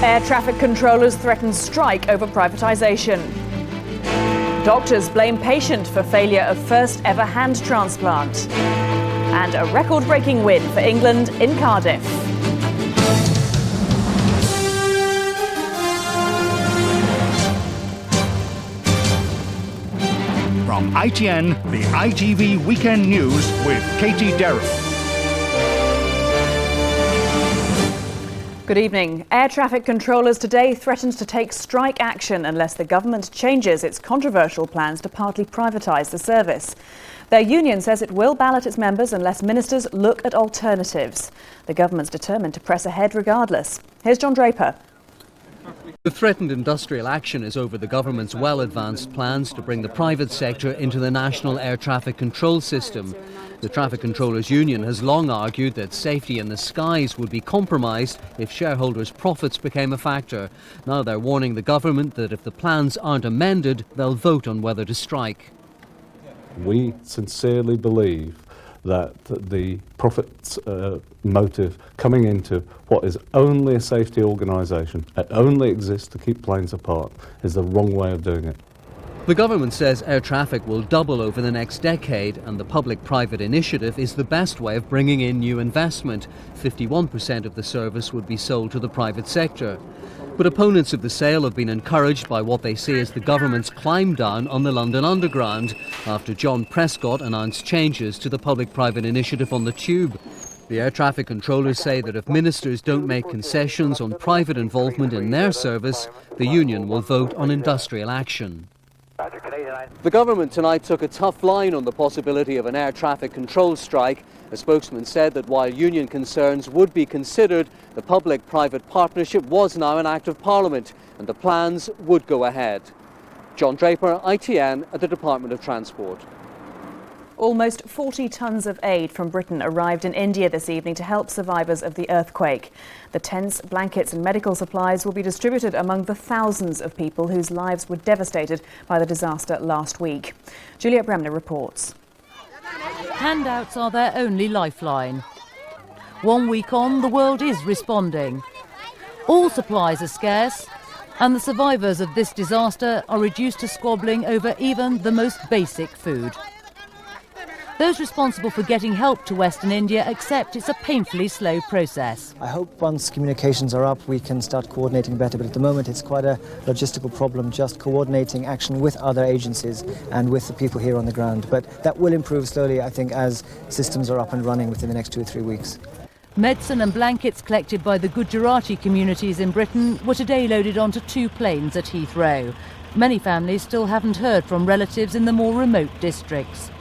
Air traffic controllers threaten strike over privatisation. Doctors blame patient for failure of first ever hand transplant. And a record-breaking win for England in Cardiff. From ITN, the ITV Weekend News with Katie Darrow. Good evening. Air traffic controllers today threatened to take strike action unless the government changes its controversial plans to partly privatise the service. Their union says it will ballot its members unless ministers look at alternatives. The government's determined to press ahead regardless. Here's John Draper. The threatened industrial action is over the government's well-advanced plans to bring the private sector into the national air traffic control system. The Traffic Controllers Union has long argued that safety in the skies would be compromised if shareholders' profits became a factor. Now they're warning the government that if the plans aren't amended, they'll vote on whether to strike. We sincerely believe that the profits motive coming into what is only a safety organisation, it only exists to keep planes apart, is the wrong way of doing it. The government says air traffic will double over the next decade, and the public-private initiative is the best way of bringing in new investment. 51% of the service would be sold to the private sector. But opponents of the sale have been encouraged by what they see as the government's climb down on the London Underground after John Prescott announced changes to the public-private initiative on the Tube. The air traffic controllers say that if ministers don't make concessions on private involvement in their service, the union will vote on industrial action. The government tonight took a tough line on the possibility of an air traffic control strike. A spokesman said that while union concerns would be considered, the public-private partnership was now an act of Parliament and the plans would go ahead. John Draper, ITN at the Department of Transport. Almost 40 tonnes of aid from Britain arrived in India this evening to help survivors of the earthquake. The tents, blankets and medical supplies will be distributed among the thousands of people whose lives were devastated by the disaster last week. Juliet Bremner reports. Handouts are their only lifeline. 1 week on, the world is responding. All supplies are scarce, and the survivors of this disaster are reduced to squabbling over even the most basic food. Those responsible for getting help to Western India accept it's a painfully slow process. I hope once communications are up we can start coordinating better, but at the moment it's quite a logistical problem just coordinating action with other agencies and with the people here on the ground. But that will improve slowly, I think, as systems are up and running within the next 2 or 3 weeks. Medicine and blankets collected by the Gujarati communities in Britain were today loaded onto 2 planes at Heathrow. Many families still haven't heard from relatives in the more remote districts.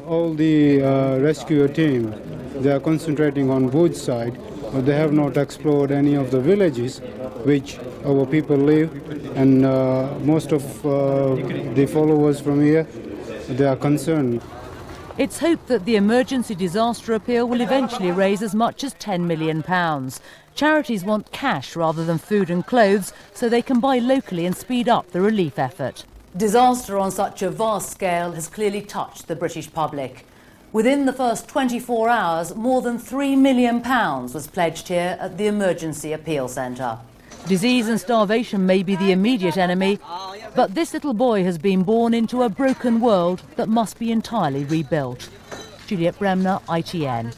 All the rescue team, they are concentrating on Bhuj side, but they have not explored any of the villages which our people live, and most of the followers from here, they are concerned. It's hoped that the emergency disaster appeal will eventually raise as much as £10 million. Charities want cash rather than food and clothes so they can buy locally and speed up the relief effort. Disaster on such a vast scale has clearly touched the British public. Within the first 24 hours, more than £3 million was pledged here at the Emergency Appeal Centre. Disease and starvation may be the immediate enemy, but this little boy has been born into a broken world that must be entirely rebuilt. Juliet Bremner, ITN.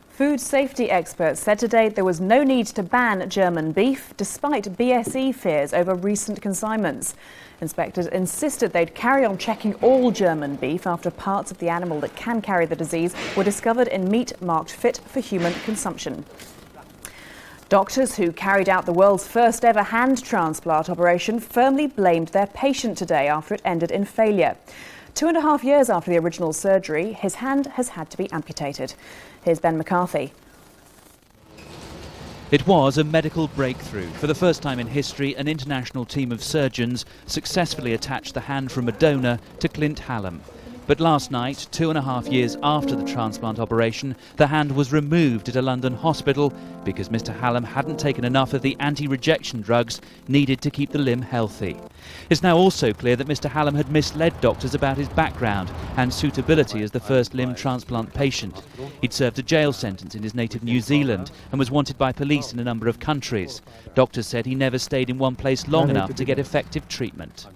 Food safety experts said today there was no need to ban German beef, despite BSE fears over recent consignments. Inspectors insisted they'd carry on checking all German beef after parts of the animal that can carry the disease were discovered in meat marked fit for human consumption. Doctors who carried out the world's first ever hand transplant operation firmly blamed their patient today after it ended in failure. 2.5 years after the original surgery, his hand has had to be amputated. Here's Ben McCarthy. It was a medical breakthrough. For the first time in history, an international team of surgeons successfully attached the hand from a donor to Clint Hallam. But last night, 2.5 years after the transplant operation, the hand was removed at a London hospital because Mr. Hallam hadn't taken enough of the anti-rejection drugs needed to keep the limb healthy. It's now also clear that Mr. Hallam had misled doctors about his background and suitability as the first limb transplant patient. He'd served a jail sentence in his native New Zealand and was wanted by police in a number of countries. Doctors said he never stayed in one place long enough to get effective treatment.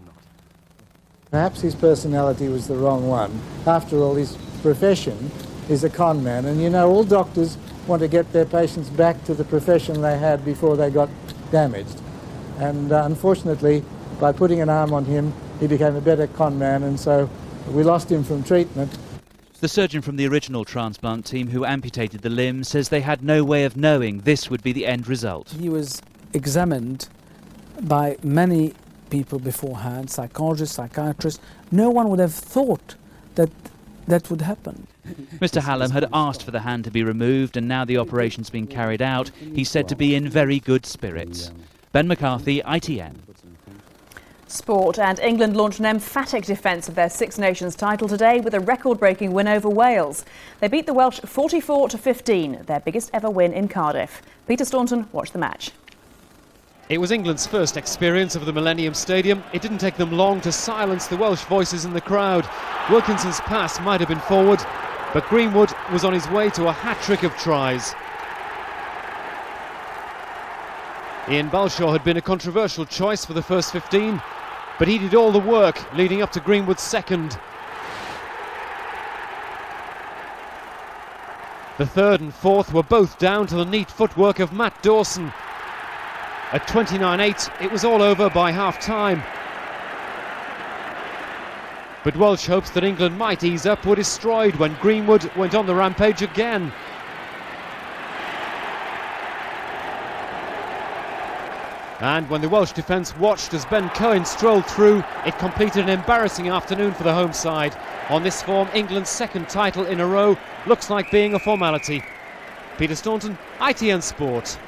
Perhaps his personality was the wrong one. After all, his profession is a con man, and you know all doctors want to get their patients back to the profession they had before they got damaged. And unfortunately, by putting an arm on him, he became a better con man, and so we lost him from treatment. The surgeon from the original transplant team who amputated the limb says they had no way of knowing this would be the end result. He was examined by many people beforehand, psychologists, psychiatrists. No one would have thought that that would happen. Mr. Hallam had asked for the hand to be removed, and now the operation's been carried out. He's said to be in very good spirits. Ben McCarthy, ITN. Sport, and England launched an emphatic defence of their Six Nations title today with a record-breaking win over Wales. They beat the Welsh 44-15, their biggest ever win in Cardiff. Peter Staunton watched the match. It was England's first experience of the Millennium Stadium. It didn't take them long to silence the Welsh voices in the crowd. Wilkinson's pass might have been forward, but Greenwood was on his way to a hat-trick of tries. Ian Balshaw had been a controversial choice for the first 15, but he did all the work leading up to Greenwood's second. The third and fourth were both down to the neat footwork of Matt Dawson. At 29-8, it was all over by half-time. But Welsh hopes that England might ease up were destroyed when Greenwood went on the rampage again. And when the Welsh defence watched as Ben Cohen strolled through, it completed an embarrassing afternoon for the home side. On this form, England's second title in a row looks like being a formality. Peter Staunton, ITN Sport.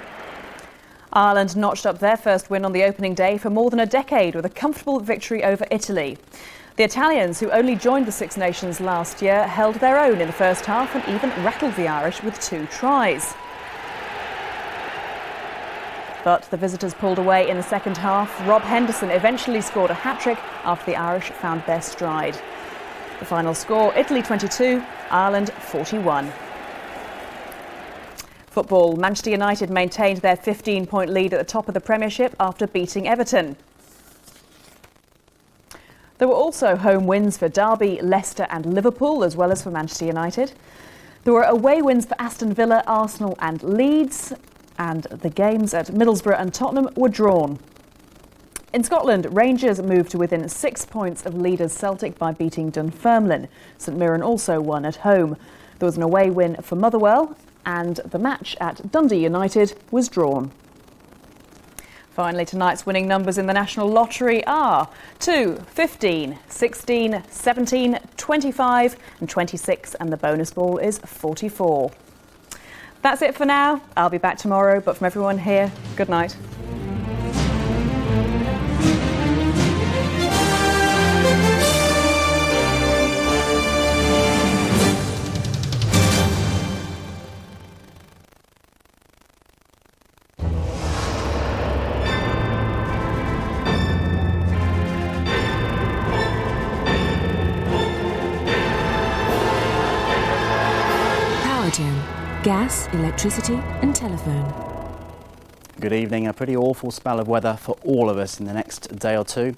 Ireland notched up their first win on the opening day for more than a decade with a comfortable victory over Italy. The Italians, who only joined the Six Nations last year, held their own in the first half and even rattled the Irish with 2 tries. But the visitors pulled away in the second half. Rob Henderson eventually scored a hat-trick after the Irish found their stride. The final score, Italy 22, Ireland 41. Football, Manchester United maintained their 15-point lead at the top of the Premiership after beating Everton. There were also home wins for Derby, Leicester and Liverpool, as well as for Manchester United. There were away wins for Aston Villa, Arsenal and Leeds, and the games at Middlesbrough and Tottenham were drawn. In Scotland, Rangers moved to within 6 points of leaders Celtic by beating Dunfermline. St Mirren also won at home. There was an away win for Motherwell, and the match at Dundee United was drawn. Finally, tonight's winning numbers in the National Lottery are 2, 15, 16, 17, 25 and 26, and the bonus ball is 44. That's it for now. I'll be back tomorrow, but from everyone here, good night. Gas, electricity and telephone. Good evening. A pretty awful spell of weather for all of us in the next day or two.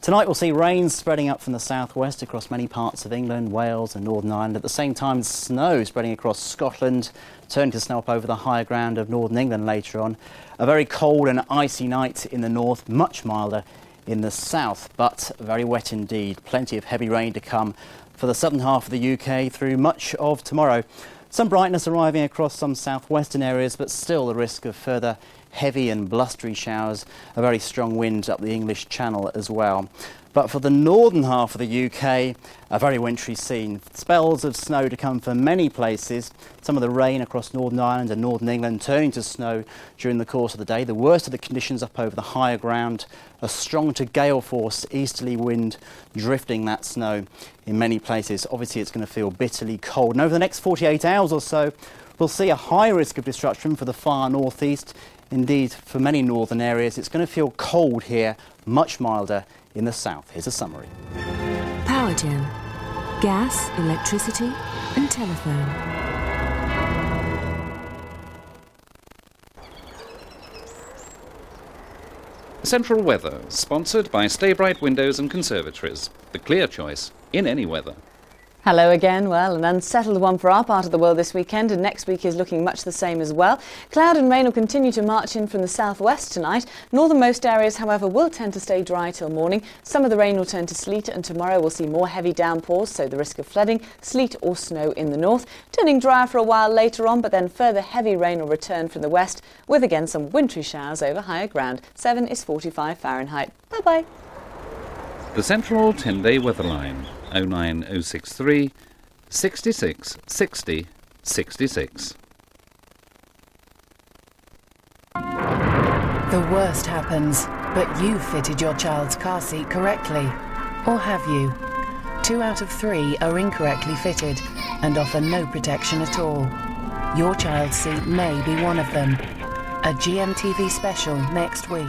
Tonight we'll see rain spreading up from the southwest across many parts of England, Wales and Northern Ireland. At the same time, snow spreading across Scotland, turning to snow up over the higher ground of Northern England later on. A very cold and icy night in the north, much milder in the south, but very wet indeed. Plenty of heavy rain to come for the southern half of the UK through much of tomorrow. Some brightness arriving across some southwestern areas, but still the risk of further heavy and blustery showers, a very strong wind up the English Channel as well. But for the northern half of the UK, a very wintry scene. Spells of snow to come for many places. Some of the rain across Northern Ireland and Northern England turning to snow during the course of the day. The worst of the conditions up over the higher ground. A strong to gale force easterly wind drifting that snow in many places. Obviously it's going to feel bitterly cold. And over the next 48 hours or so, we'll see a high risk of destruction for the far northeast. Indeed, for many northern areas, it's going to feel cold here, much milder in the south. Here's a summary. Powergen. Gas, electricity and telephone. Central Weather, sponsored by Stay Bright Windows and Conservatories. The clear choice in any weather. Hello again. Well, an unsettled one for our part of the world this weekend, and next week is looking much the same as well. Cloud and rain will continue to march in from the southwest tonight. Northernmost areas, however, will tend to stay dry till morning. Some of the rain will turn to sleet, and tomorrow we'll see more heavy downpours, so the risk of flooding, sleet or snow in the north. Turning drier for a while later on, but then further heavy rain will return from the west, with again some wintry showers over higher ground. 7 is 45 Fahrenheit. Bye-bye. The Central 10-day weather line. 09063 66 60 66. The worst happens, but you fitted your child's car seat correctly. Or have you? 2 out of 3 are incorrectly fitted and offer no protection at all. Your child's seat may be one of them. A GMTV special next week.